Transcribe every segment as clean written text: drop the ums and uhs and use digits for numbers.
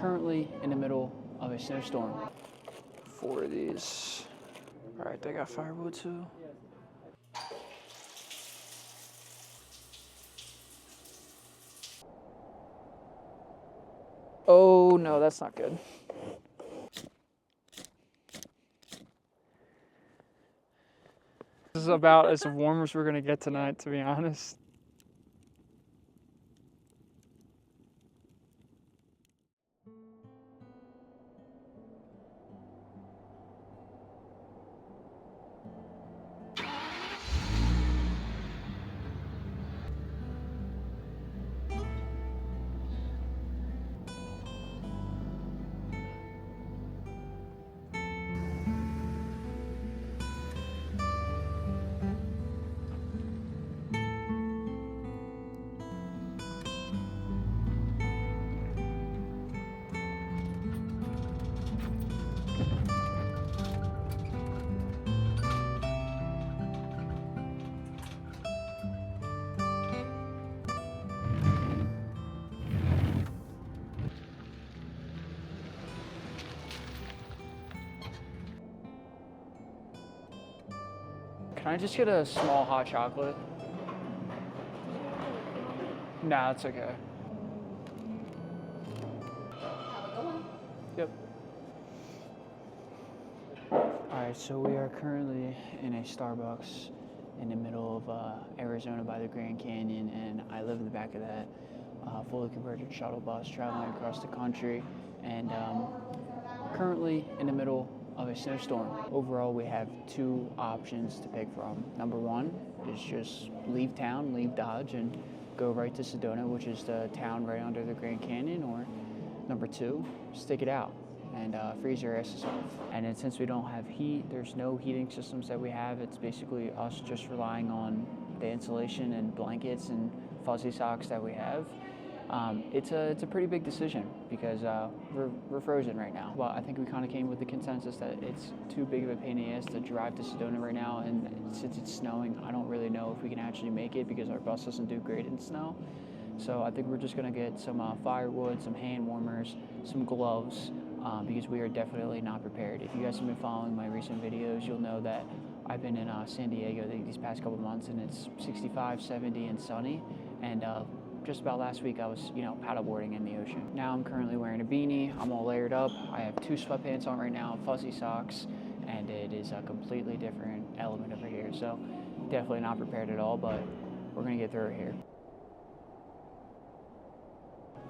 currently in the middle of a snowstorm. 4 of these. All right, they got firewood too. Oh no, that's not good. This is about as warm as we're gonna get tonight, to be honest. Can I just get a small hot chocolate? Nah, it's okay. Yep. Alright, so we are currently in a Starbucks in the middle of Arizona by the Grand Canyon, and I live in the back of that fully converted shuttle bus traveling across the country, and currently in the middle of a snowstorm. Overall, we have 2 options to pick from. Number 1 is just leave town, leave Dodge, and go right to Sedona, which is the town right under the Grand Canyon, or number 2, stick it out and freeze your asses off. And then since we don't have heat, there's no heating systems that we have. It's basically us just relying on the insulation and blankets and fuzzy socks that we have. It's a pretty big decision because we're frozen right now. Well, I think we kind of came with the consensus that it's too big of a pain in the ass to drive to Sedona right now, and since it's snowing, I don't really know if we can actually make it because our bus doesn't do great in snow. So I think we're just gonna get some firewood, some hand warmers, some gloves, because we are definitely not prepared. If you guys have been following my recent videos, you'll know that I've been in San Diego these past couple months, and it's 65, 70, and sunny, and just about last week I was, paddleboarding in the ocean. Now I'm currently wearing a beanie, I'm all layered up. I have 2 sweatpants on right now, fuzzy socks, and it is a completely different element over here. So definitely not prepared at all, but we're gonna get through it here.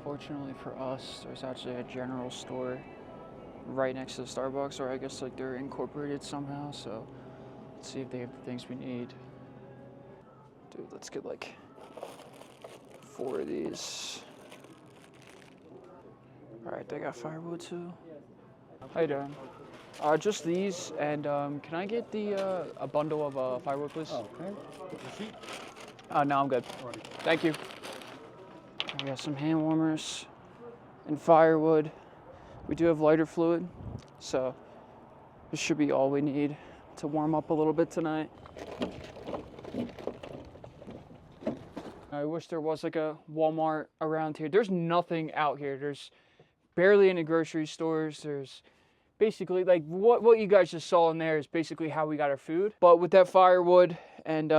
Fortunately for us, there's actually a general store right next to the Starbucks, or I guess like they're incorporated somehow, so let's see if they have the things we need. Dude, let's get like 4 of these. All right, they got firewood too. How you doing? Just these, and can I get a bundle of firewood, please? Okay. Receipt? No, I'm good. Thank you. I got some hand warmers and firewood. We do have lighter fluid, so this should be all we need to warm up a little bit tonight. I wish there was like a Walmart around here. There's nothing out here. There's barely any grocery stores. There's basically like what you guys just saw in there is basically how we got our food. But with that firewood and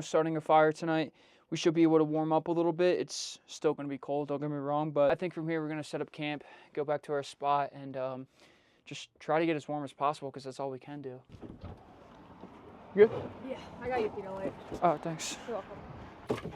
starting a fire tonight, we should be able to warm up a little bit. It's still going to be cold, don't get me wrong, but I think from here we're going to set up camp, go back to our spot, and just try to get as warm as possible because that's all we can do. You good? Yeah, I got you if you don't wait. Oh, thanks. You're welcome.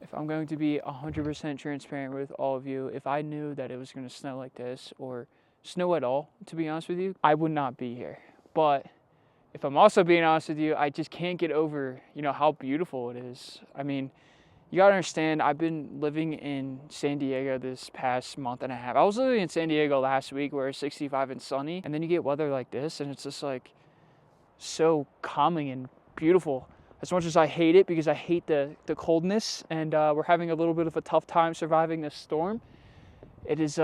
If I'm going to be 100% transparent with all of you, if I knew that it was going to snow like this or snow at all, to be honest with you, I would not be here. But if I'm also being honest with you, I just can't get over, how beautiful it is. I mean, you gotta understand, I've been living in San Diego this past month and a half. I was living in San Diego last week where it's 65 and sunny, and then you get weather like this, and it's just like so calming and beautiful. as much as I hate it because I hate the coldness, and we're having a little bit of a tough time surviving this storm, it is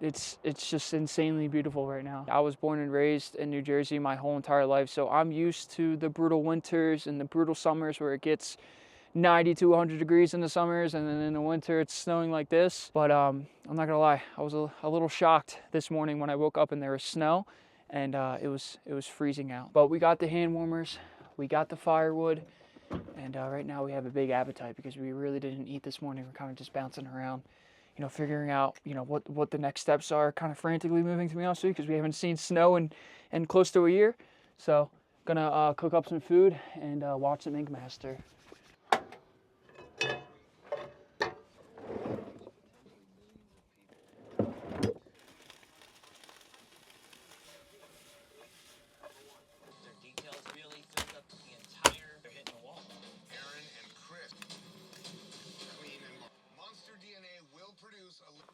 it's just insanely beautiful right now. I was born and raised in New Jersey my whole entire life, so I'm used to the brutal winters and the brutal summers where it gets 90 to 100 degrees in the summers, and then in the winter it's snowing like this. But I'm not gonna lie, I was a little shocked this morning when I woke up and there was snow, and it was freezing out. But we got the hand warmers, we got the firewood, and right now we have a big appetite because we really didn't eat this morning. We're kind of just bouncing around, you know, figuring out, you know, what the next steps are, kind of frantically moving, to be honest with you, because we haven't seen snow in close to a year. So gonna cook up some food and watch some Ink Master.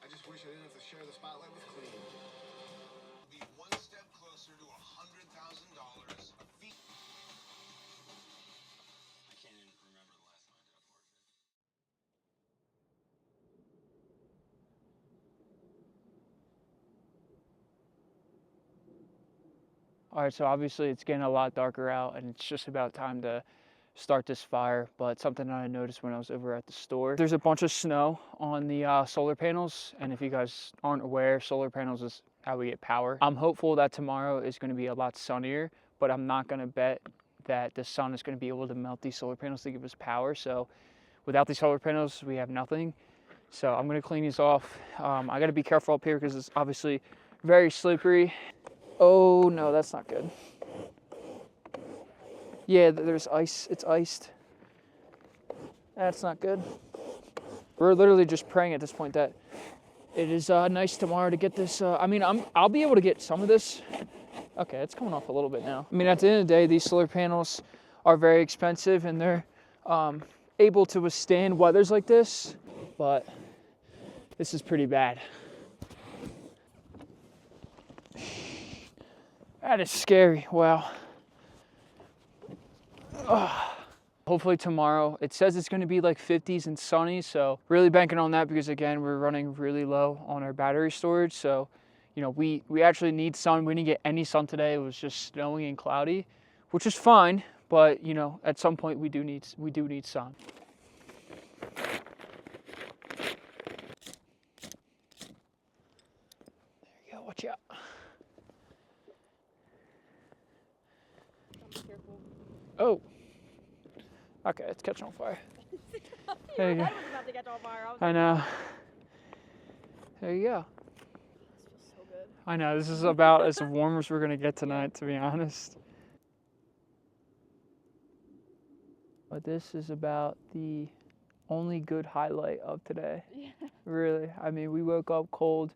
I just wish I didn't have to share the spotlight with Clean. We'll be one step closer to $100,000 a fee. I can't even remember the last time I did a forfeit. All right, so obviously it's getting a lot darker out, and it's just about time to start this fire. But something that I noticed when I was over at the store, there's a bunch of snow on the solar panels, and if you guys aren't aware, solar panels is how we get power. I'm hopeful that tomorrow is going to be a lot sunnier, but I'm not going to bet that the sun is going to be able to melt these solar panels to give us power. So without these solar panels, we have nothing. So I'm going to clean these off. I got to be careful up here because it's obviously very slippery. Oh no, that's not good. Yeah, there's ice. It's iced. That's not good. We're literally just praying at this point that it is nice tomorrow to get this. I mean, I'll be able to get some of this. Okay, it's coming off a little bit now. I mean, at the end of the day, these solar panels are very expensive, and they're able to withstand weathers like this, but this is pretty bad. That is scary. Wow. Ugh. Hopefully tomorrow, it says it's going to be like 50s and sunny, so really banking on that because, again, we're running really low on our battery storage. So, you know, we actually need sun. We didn't get any sun today. It was just snowing and cloudy, which is fine, but, you know, at some point we do need sun. There you go. Watch out. Careful. Oh. Okay, it's catching on fire. There you go. Your head was about to catch on fire. I know. There you go. This feels so good. I know, this is about as warm as we're gonna get tonight, to be honest. But this is about the only good highlight of today. Yeah. Really. I mean, we woke up cold,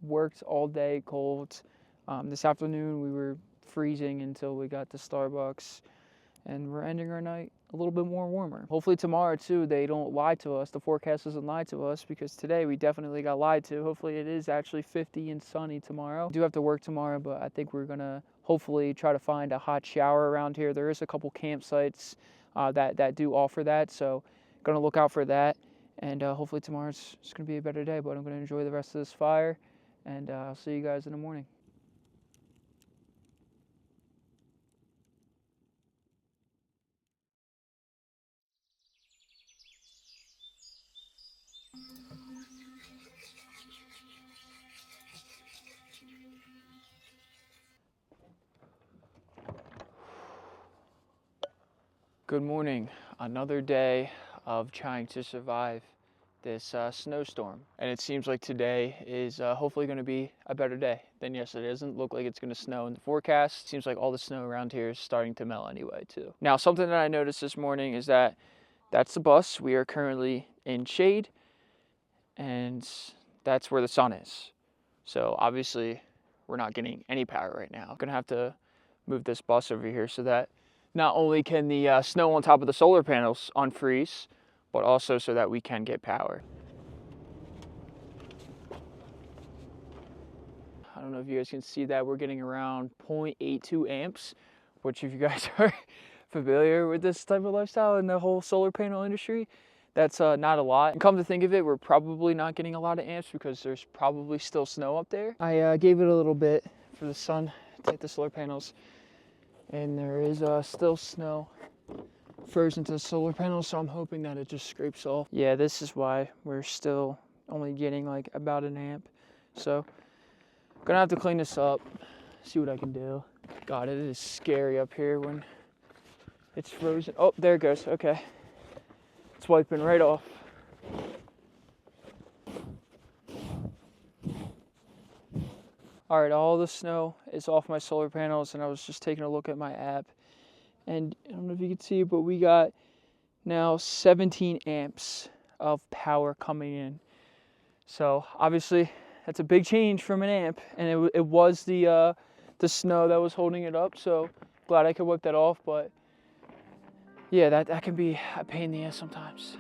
worked all day cold. This afternoon we were freezing until we got to Starbucks, and we're ending our night a little bit more warmer. Hopefully tomorrow too, they don't lie to us. The forecast doesn't lie to us, because today we definitely got lied to. Hopefully it is actually 50 and sunny tomorrow. I do have to work tomorrow, but I think we're gonna hopefully try to find a hot shower around here. There is a couple campsites that do offer that, so gonna look out for that. And hopefully tomorrow's just gonna be a better day, but I'm gonna enjoy the rest of this fire, and I'll see you guys in the morning. Good morning. Another day of trying to survive this snowstorm. And it seems like today is hopefully going to be a better day than yesterday. It doesn't look like it's going to snow in the forecast. Seems like all the snow around here is starting to melt anyway too. Now, something that I noticed this morning is that that's the bus. We are currently in shade, and that's where the sun is. So obviously we're not getting any power right now. I'm going to have to move this bus over here so that not only can the snow on top of the solar panels unfreeze, but also so that we can get power. I don't know if you guys can see that. We're getting around 0.82 amps, which if you guys are familiar with this type of lifestyle in the whole solar panel industry. That's not a lot. And come to think of it, we're probably not getting a lot of amps because there's probably still snow up there. I gave it a little bit for the sun to hit the solar panels, and there is still snow frozen to the solar panels, so I'm hoping that it just scrapes off. Yeah, this is why we're still only getting like about an amp. So I'm gonna have to clean this up, see what I can do. God, it is scary up here when it's frozen. Oh, there it goes. Okay. It's wiping right off. All right, all the snow is off my solar panels, and I was just taking a look at my app. And I don't know if you can see, but we got now 17 amps of power coming in. So obviously that's a big change from an amp, and it was the snow that was holding it up. So glad I could wipe that off, but yeah, that can be a pain in the ass sometimes.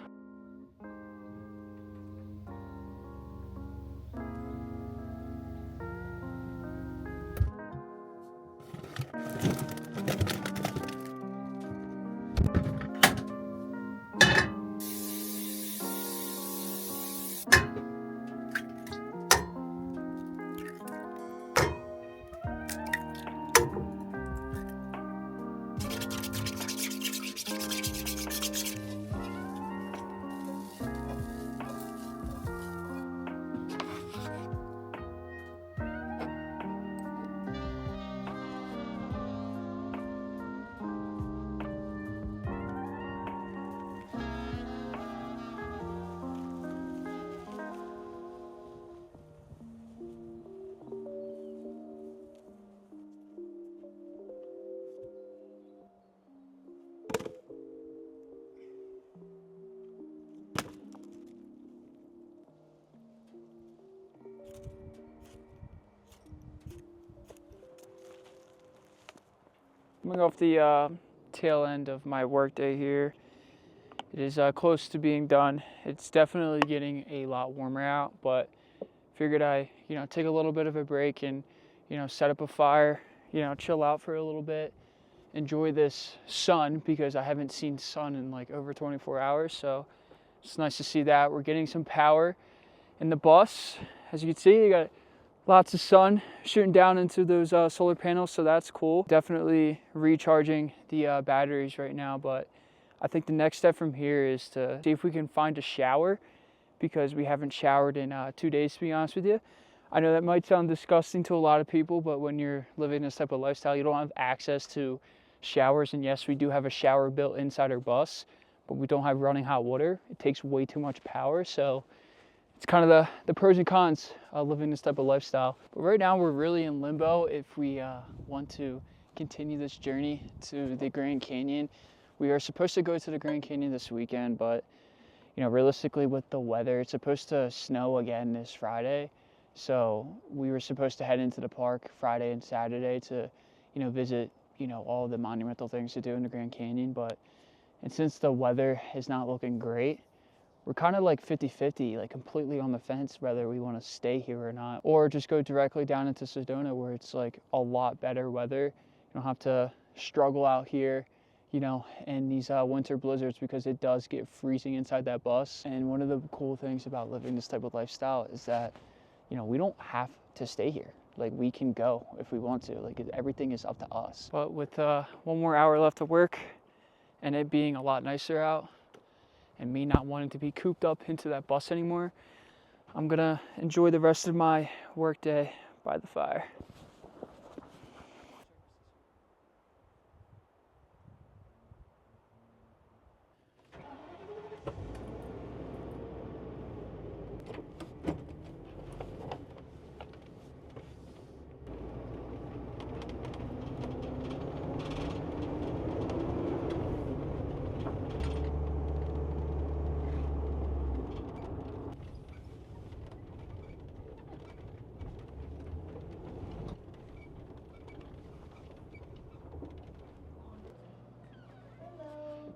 Coming off the tail end of my workday here, it is close to being done. It's definitely getting a lot warmer out, but figured I, take a little bit of a break and, set up a fire, chill out for a little bit, enjoy this sun because I haven't seen sun in like over 24 hours. So it's nice to see that. We're getting some power in the bus. As you can see, you got lots of sun shooting down into those solar panels, so that's cool. Definitely recharging the batteries right now, but I think the next step from here is to see if we can find a shower because we haven't showered in 2 days, to be honest with you. I know that might sound disgusting to a lot of people, but when you're living this type of lifestyle, you don't have access to showers. And yes, we do have a shower built inside our bus, but we don't have running hot water. It takes way too much power, so it's kind of the pros and cons of living this type of lifestyle. But right now we're really in limbo if we want to continue this journey to the Grand Canyon. We are supposed to go to the Grand Canyon this weekend, but realistically with the weather, it's supposed to snow again this Friday. So we were supposed to head into the park Friday and Saturday to, visit, all the monumental things to do in the Grand Canyon. And since the weather is not looking great, we're kind of like 50-50, like completely on the fence whether we want to stay here or not, or just go directly down into Sedona where it's like a lot better weather. You don't have to struggle out here, in these winter blizzards because it does get freezing inside that bus. And one of the cool things about living this type of lifestyle is that, we don't have to stay here. Like we can go if we want to, like everything is up to us. But with 1 more hour left of work and it being a lot nicer out, and me not wanting to be cooped up into that bus anymore, I'm gonna enjoy the rest of my workday by the fire.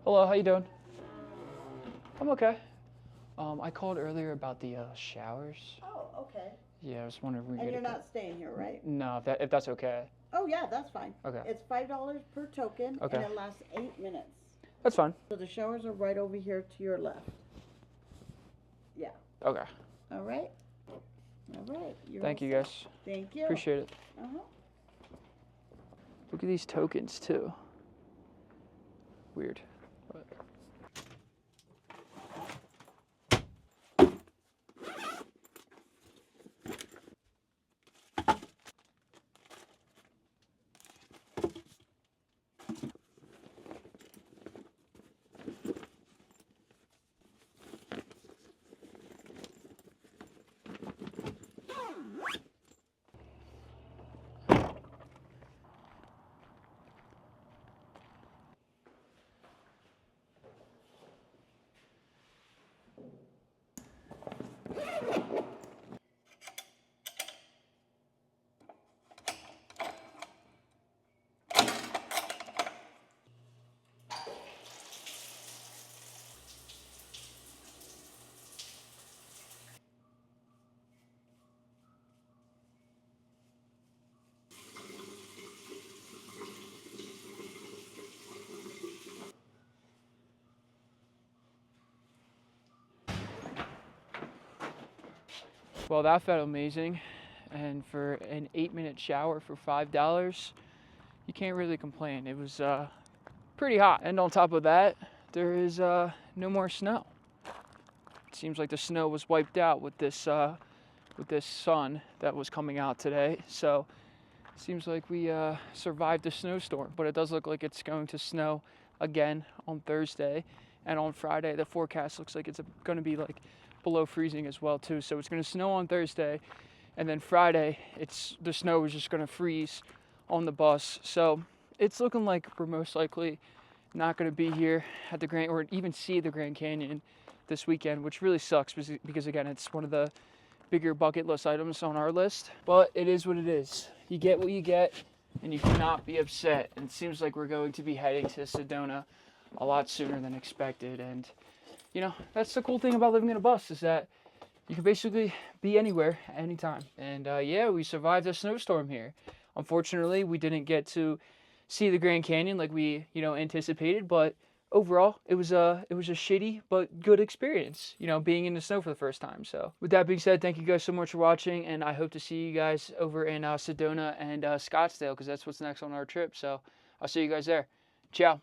Hello, how you doing? I'm okay. I called earlier about the showers. Oh, okay. Yeah, I was wondering if we could And get you're a- not staying here, right? No, if that's okay. Oh, yeah, that's fine. Okay. It's $5 per token, Okay. and it lasts 8 minutes. That's fine. So the showers are right over here to your left. Yeah. Okay. All right. All right. Thank you, all set. guys. Thank you. Appreciate it. Uh-huh. Look at these tokens, too. Weird. But... Well, that felt amazing. And for an 8-minute shower for $5, you can't really complain. It was pretty hot. And on top of that, there is no more snow. It seems like the snow was wiped out with this sun that was coming out today. So it seems like we survived the snowstorm. But it does look like it's going to snow again on Thursday. And on Friday, the forecast looks like it's going to be like below freezing as well too. So it's going to snow on Thursday, and then Friday the snow is just going to freeze on the bus. So it's looking like we're most likely not going to be here at the Grand, or even see the Grand Canyon this weekend, which really sucks because again, it's one of the bigger bucket list items on our list. But it is what it is. You get what you get, and you cannot be upset. And it seems like we're going to be heading to Sedona a lot sooner than expected. And you know, that's the cool thing about living in a bus, is that you can basically be anywhere at any time. And yeah, we survived a snowstorm here. Unfortunately, we didn't get to see the Grand Canyon like we, anticipated, but overall, it was a shitty but good experience, being in the snow for the first time. So with that being said, thank you guys so much for watching, and I hope to see you guys over in Sedona and Scottsdale, because that's what's next on our trip. So I'll see you guys there. Ciao.